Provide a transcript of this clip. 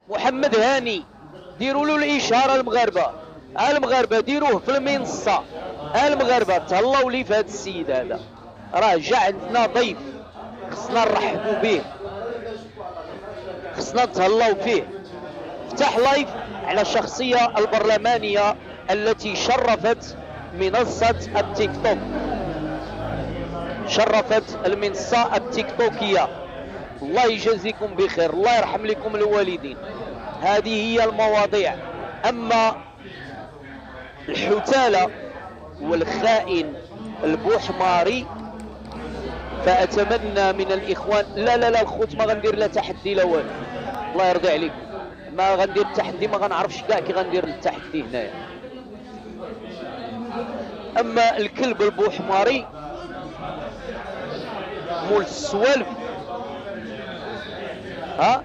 محمد هاني ديروا له الاشاره المغاربه، المغاربه ديروه في المنصه، المغاربه تهلاو لي في هذا السيد هذا، راه جا عندنا ضيف خصنا نرحبوا به، خصنا نتهلاو فيه. فتح لايف على الشخصيه البرلمانيه التي شرفت منصه التيك توك، شرفت المنصه التيك توكيه. الله يجازيكم بخير، الله يرحم لكم الوالدين. هذه هي المواضيع. اما الحتالة والخائن البوحماري فاتمنى من الاخوان، لا الخوت ما غندير لا تحدي لا والو، الله يرضي عليكم، ما غندير التحدي، ما غنعرفش كاع كي غندير التحدي هنايا. اما الكلب البوحماري مول السوالف، ها